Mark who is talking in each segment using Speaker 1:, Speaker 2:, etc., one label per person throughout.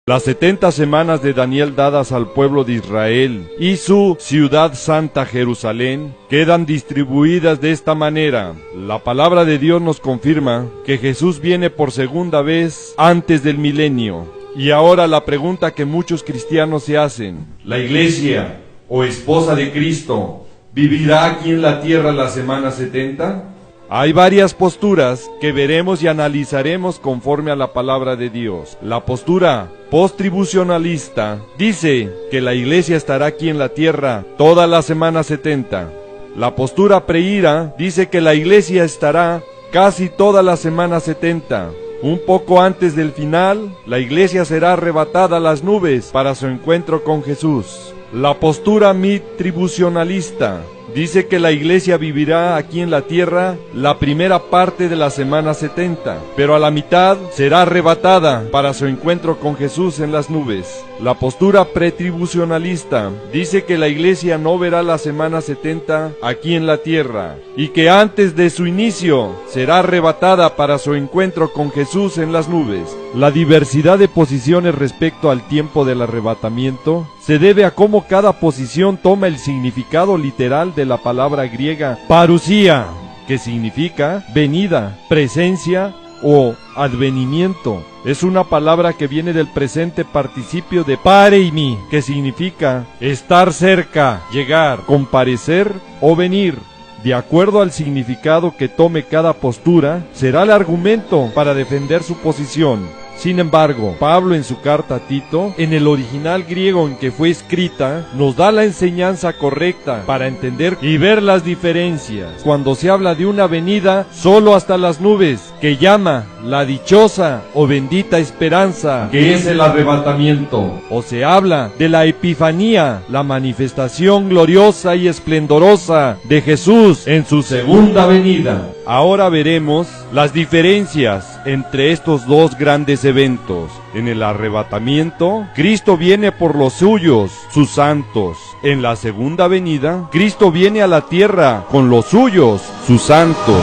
Speaker 1: Las 70 semanas de Daniel dadas al pueblo de Israel y su ciudad santa Jerusalén quedan distribuidas de esta manera. La palabra de Dios nos confirma que Jesús viene por segunda vez antes del milenio. Y ahora la pregunta que muchos cristianos se hacen: ¿la iglesia o esposa de Cristo vivirá aquí en la tierra la semana 70? Hay varias posturas que veremos y analizaremos conforme a la palabra de Dios. La postura post-tribucionalista dice que la iglesia estará aquí en la tierra toda la semana 70. La postura preíra dice que la iglesia estará casi toda la semana 70. Un poco antes del final, la iglesia será arrebatada a las nubes para su encuentro con Jesús. La postura mid-tribucionalista dice que la iglesia vivirá aquí en la tierra la primera parte de la semana 70, pero a la mitad será arrebatada para su encuentro con Jesús en las nubes. La postura pretribucionalista dice que la iglesia no verá la semana 70 aquí en la tierra y que antes de su inicio será arrebatada para su encuentro con Jesús en las nubes. La diversidad de posiciones respecto al tiempo del arrebatamiento se debe a cómo cada posición toma el significado literal de la palabra griega parusía, que significa venida, presencia o advenimiento. Es una palabra que viene del presente participio de pareimi, que significa estar cerca, llegar, comparecer o venir. De acuerdo al significado que tome cada postura, será el argumento para defender su posición. Sin embargo, Pablo en su carta a Tito, en el original griego en que fue escrita, nos da la enseñanza correcta para entender y ver las diferencias. Cuando se habla de una venida solo hasta las nubes, que llama la dichosa o bendita esperanza, que es el arrebatamiento, o se habla de la epifanía, la manifestación gloriosa y esplendorosa de Jesús en su segunda venida. Ahora veremos las diferencias entre estos dos grandes eventos. En el arrebatamiento, Cristo viene por los suyos, sus santos. En la segunda venida, Cristo viene a la tierra con los suyos, sus santos.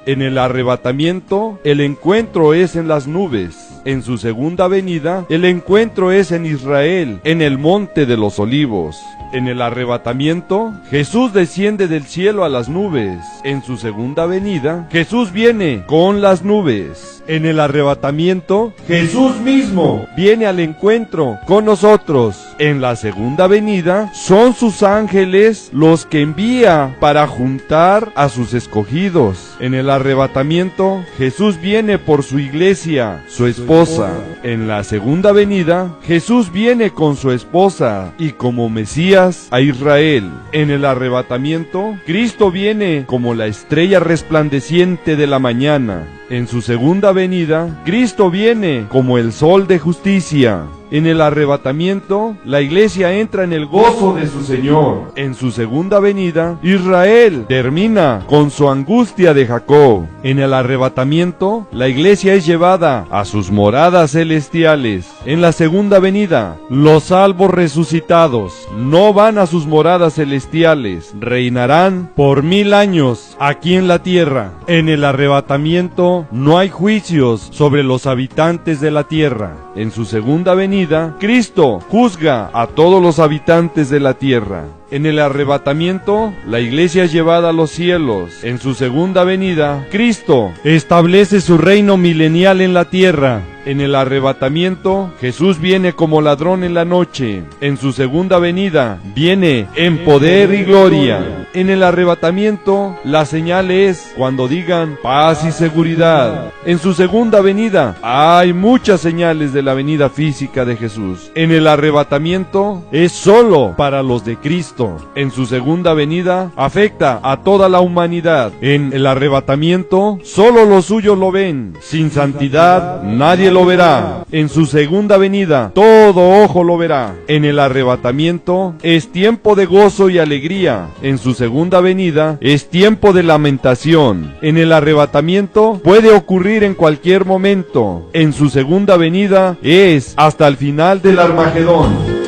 Speaker 1: En el arrebatamiento, el encuentro es en las nubes. En su segunda venida, el encuentro es en Israel, en el monte de los olivos. En el arrebatamiento, Jesús desciende del cielo a las nubes. En su segunda venida, Jesús viene con las nubes. En el arrebatamiento, Jesús mismo viene al encuentro con nosotros. En la segunda venida, son sus ángeles los que envía para juntar a sus escogidos. En el arrebatamiento, Jesús viene por su iglesia, su esposa. En la segunda venida, Jesús viene con su esposa y como Mesías a Israel. En el arrebatamiento, Cristo viene como la estrella resplandeciente de la mañana. En su segunda venida, Cristo viene como el sol de justicia. En el arrebatamiento, la iglesia entra en el gozo de su Señor. En su segunda venida, Israel termina con su angustia de Jacob. En el arrebatamiento, la iglesia es llevada a sus moradas celestiales. En la segunda venida, los salvos resucitados no van a sus moradas celestiales, reinarán por 1000 años aquí en la tierra. En el arrebatamiento, no hay juicios sobre los habitantes de la tierra. En su segunda venida, Cristo juzga a todos los habitantes de la tierra. En el arrebatamiento, la iglesia es llevada a los cielos. En su segunda venida, Cristo establece su reino milenial en la tierra. En el arrebatamiento, Jesús viene como ladrón en la noche. En su segunda venida, viene en poder y gloria. En el arrebatamiento, la señal es cuando digan paz y seguridad. En su segunda venida, hay muchas señales de la venida física de Jesús. En el arrebatamiento, es solo para los de Cristo. En su segunda venida, afecta a toda la humanidad. En el arrebatamiento, solo los suyos lo ven. Sin santidad, nadie lo verá. En su segunda venida, todo ojo lo verá. En el arrebatamiento, es tiempo de gozo y alegría. En su segunda venida, es tiempo de lamentación. En el arrebatamiento, puede ocurrir en cualquier momento. En su segunda venida, es hasta el final del Armagedón.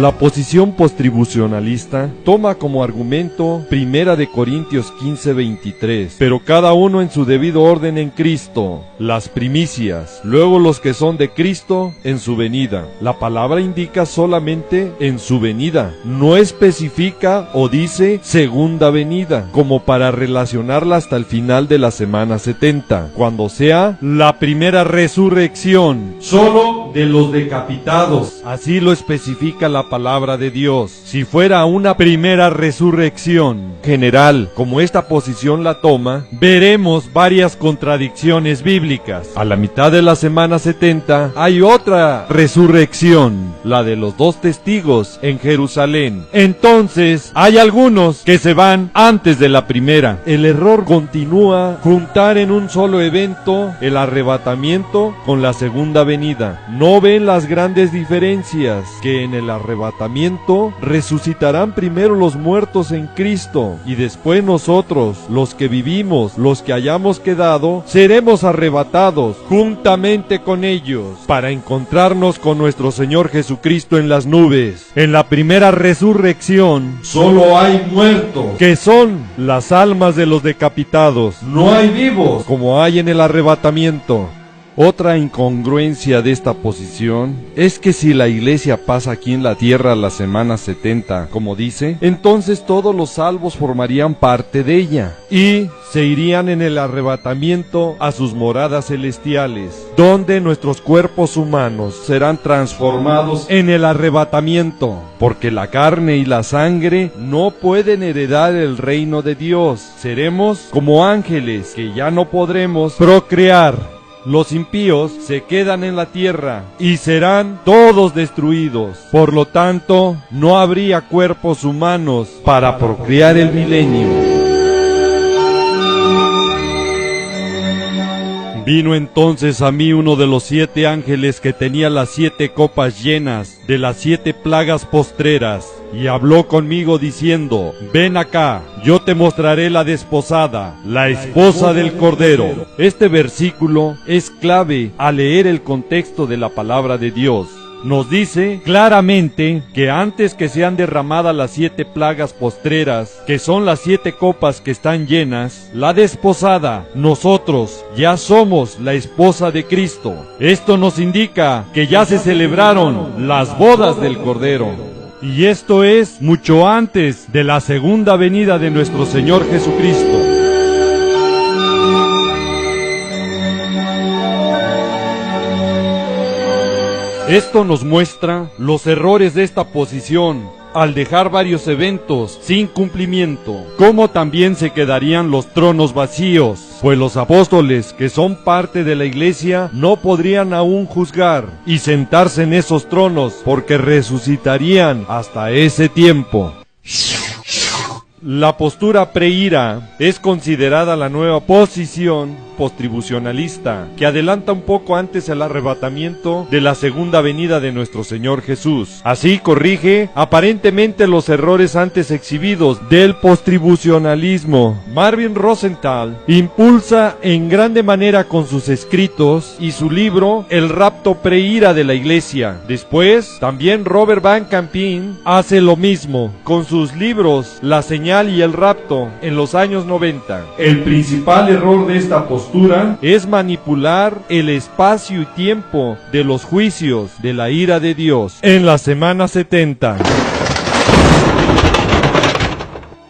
Speaker 1: La posición postribucionalista toma como argumento 1 Corintios 15:23, pero cada uno en su debido orden en Cristo, las primicias, luego los que son de Cristo en su venida. La palabra indica solamente en su venida, no especifica o dice segunda venida, como para relacionarla hasta el final de la semana 70, cuando sea la primera resurrección, solo de los decapitados. Así lo especifica la palabra de Dios. Si fuera una primera resurrección general, como esta posición la toma, veremos varias contradicciones bíblicas. A la mitad de la semana 70 hay otra resurrección, la de los 2 testigos en Jerusalén. Entonces, hay algunos que se van antes de la primera. El error continúa juntar en un solo evento el arrebatamiento con la segunda venida. No ven las grandes diferencias, que en el arrebatamiento resucitarán primero los muertos en Cristo y después nosotros, los que vivimos, los que hayamos quedado, seremos arrebatados juntamente con ellos para encontrarnos con nuestro Señor Jesucristo en las nubes. En la primera resurrección solo hay muertos, que son las almas de los decapitados. No hay vivos, como hay en el arrebatamiento. Otra incongruencia de esta posición es que si la iglesia pasa aquí en la tierra la semana 70, como dice, entonces todos los salvos formarían parte de ella y se irían en el arrebatamiento a sus moradas celestiales, donde nuestros cuerpos humanos serán transformados en el arrebatamiento, porque la carne y la sangre no pueden heredar el reino de Dios. Seremos como ángeles que ya no podremos procrear. Los impíos se quedan en la tierra y serán todos destruidos. Por lo tanto, no habría cuerpos humanos para procrear el milenio. Vino entonces a mí uno de los 7 ángeles que tenía las 7 copas llenas de las 7 plagas postreras, y habló conmigo diciendo: ven acá, yo te mostraré la desposada, la esposa del Cordero. Este versículo es clave al leer el contexto de la palabra de Dios. Nos dice claramente que antes que sean derramadas las 7 plagas postreras, que son las 7 copas que están llenas, la desposada, nosotros, ya somos la esposa de Cristo. Esto nos indica que ya se celebraron las bodas del Cordero. Y esto es mucho antes de la segunda venida de nuestro Señor Jesucristo. Esto nos muestra los errores de esta posición al dejar varios eventos sin cumplimiento, como también se quedarían los tronos vacíos, pues los apóstoles, que son parte de la iglesia, no podrían aún juzgar y sentarse en esos tronos, porque resucitarían hasta ese tiempo. La postura preira es considerada la nueva posición postribucionalista, que adelanta un poco antes el arrebatamiento de la segunda venida de nuestro Señor Jesús. Así corrige aparentemente los errores antes exhibidos del postribucionalismo. Marvin Rosenthal impulsa en grande manera con sus escritos y su libro El rapto preira de la iglesia. Después, también Robert Van Campin hace lo mismo con sus libros La señal y el rapto en los años 90. El principal error de esta postura es manipular el espacio y tiempo de los juicios de la ira de Dios en la semana 70.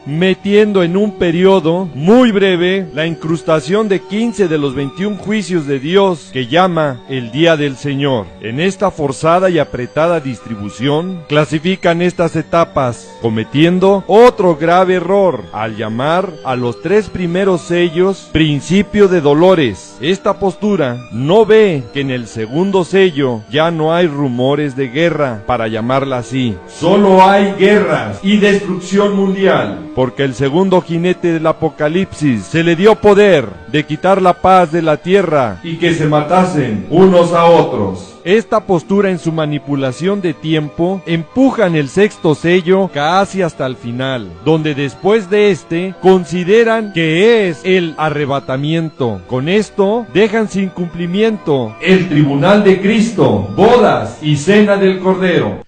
Speaker 1: Metiendo en un periodo muy breve la incrustación de 15 de los 21 juicios de Dios que llama el Día del Señor. En esta forzada y apretada distribución, clasifican estas etapas, cometiendo otro grave error al llamar a los 3 primeros sellos principio de dolores. Esta postura no ve que en el segundo sello ya no hay rumores de guerra, para llamarla así. Solo hay guerras y destrucción mundial, porque el segundo jinete del Apocalipsis se le dio poder de quitar la paz de la tierra y que se matasen unos a otros. Esta postura en su manipulación de tiempo empujan el sexto sello casi hasta el final, donde después de este consideran que es el arrebatamiento. Con esto dejan sin cumplimiento el tribunal de Cristo, bodas y cena del Cordero.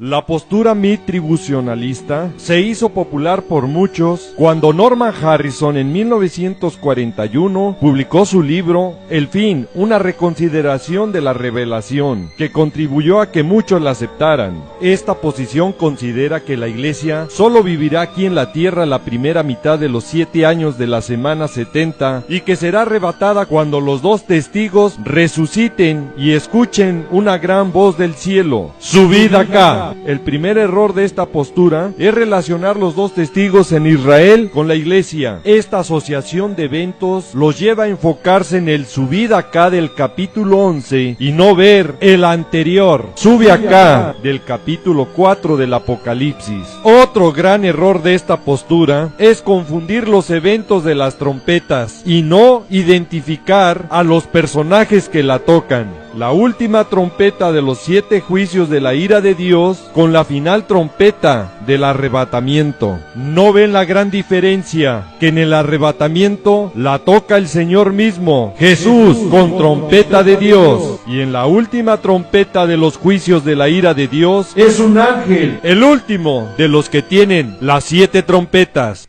Speaker 1: La postura mitribucionalista se hizo popular por muchos cuando Norman Harrison en 1941 publicó su libro El fin, una reconsideración de la revelación, que contribuyó a que muchos la aceptaran. Esta posición considera que la Iglesia solo vivirá aquí en la tierra la primera mitad de los 7 años de la semana 70 y que será arrebatada cuando los 2 testigos resuciten y escuchen una gran voz del cielo: subid acá. El primer error de esta postura es relacionar los 2 testigos en Israel con la Iglesia. Esta asociación de eventos los lleva a enfocarse en el subid acá del capítulo 11 y no ver el anterior, sube acá, del capítulo 4 del Apocalipsis. Otro gran error de esta postura es confundir los eventos de las trompetas y no identificar a los personajes que la tocan. La última trompeta de los 7 juicios de la ira de Dios con la final trompeta del arrebatamiento. ¿No ven la gran diferencia? Que en el arrebatamiento la toca el Señor mismo, Jesús, con trompeta de Dios. Y en la última trompeta de los juicios de la ira de Dios es un ángel, el último de los que tienen las 7 trompetas.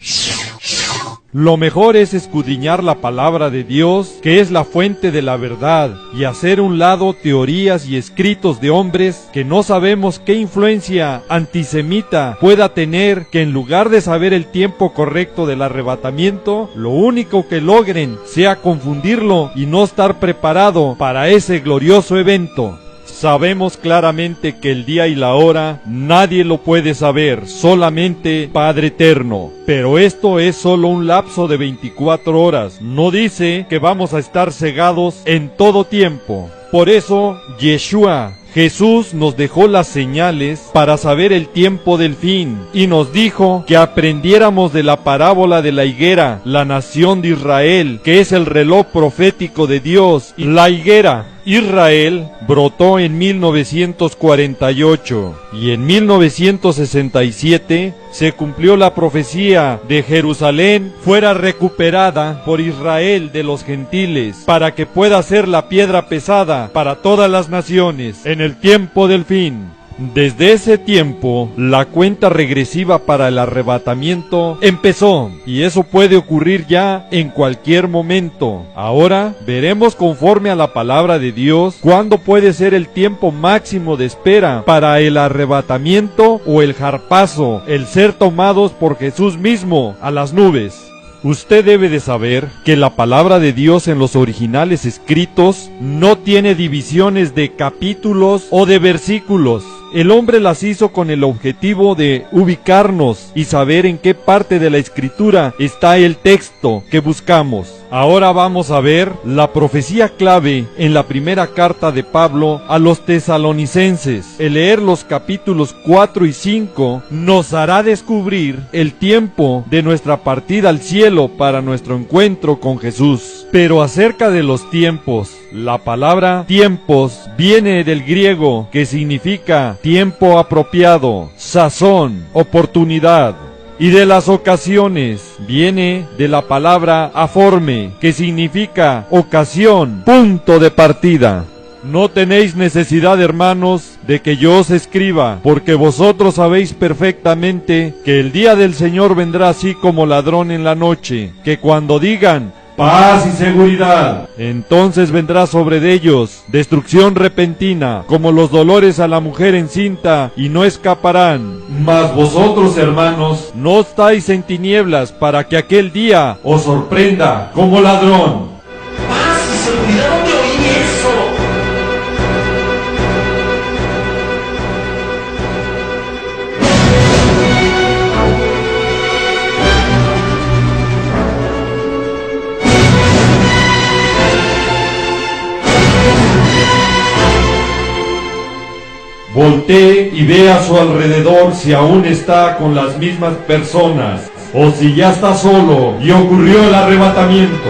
Speaker 1: Lo mejor es escudriñar la palabra de Dios, que es la fuente de la verdad, y hacer un lado teorías y escritos de hombres que no sabemos qué influencia antisemita pueda tener, que en lugar de saber el tiempo correcto del arrebatamiento, lo único que logren sea confundirlo y no estar preparado para ese glorioso evento. Sabemos claramente que el día y la hora nadie lo puede saber, solamente Padre Eterno. Pero esto es solo un lapso de 24 horas. No dice que vamos a estar cegados en todo tiempo. Por eso, Yeshua, Jesús, nos dejó las señales para saber el tiempo del fin, y nos dijo que aprendiéramos de la parábola de la higuera, la nación de Israel, que es el reloj profético de Dios. Y la higuera, Israel, brotó en 1948, y en 1967 se cumplió la profecía de Jerusalén fuera recuperada por Israel de los gentiles, para que pueda ser la piedra pesada para todas las naciones en el tiempo del fin. Desde ese tiempo, la cuenta regresiva para el arrebatamiento empezó, y eso puede ocurrir ya en cualquier momento. Ahora veremos, conforme a la palabra de Dios, cuándo puede ser el tiempo máximo de espera para el arrebatamiento o el jarpazo, el ser tomados por Jesús mismo a las nubes. Usted debe de saber que la palabra de Dios en los originales escritos no tiene divisiones de capítulos o de versículos. El hombre las hizo con el objetivo de ubicarnos y saber en qué parte de la escritura está el texto que buscamos. Ahora vamos a ver la profecía clave en la primera carta de Pablo a los tesalonicenses. El leer los capítulos 4 y 5 nos hará descubrir el tiempo de nuestra partida al cielo para nuestro encuentro con Jesús. Pero acerca de los tiempos, la palabra tiempos viene del griego, que significa tiempo apropiado, sazón, oportunidad. Y de las ocasiones viene de la palabra aforme, que significa ocasión, punto de partida. No tenéis necesidad, hermanos, de que yo os escriba, porque vosotros sabéis perfectamente que el día del Señor vendrá así como ladrón en la noche, que cuando digan paz y seguridad, entonces vendrá sobre ellos destrucción repentina, como los dolores a la mujer encinta, y no escaparán. Mas vosotros, hermanos, no estáis en tinieblas, para que aquel día os sorprenda como ladrón.
Speaker 2: Paz y seguridad, no te oí eso.
Speaker 1: Voltee y ve a su alrededor si aún está con las mismas personas, o si ya está solo y ocurrió el arrebatamiento.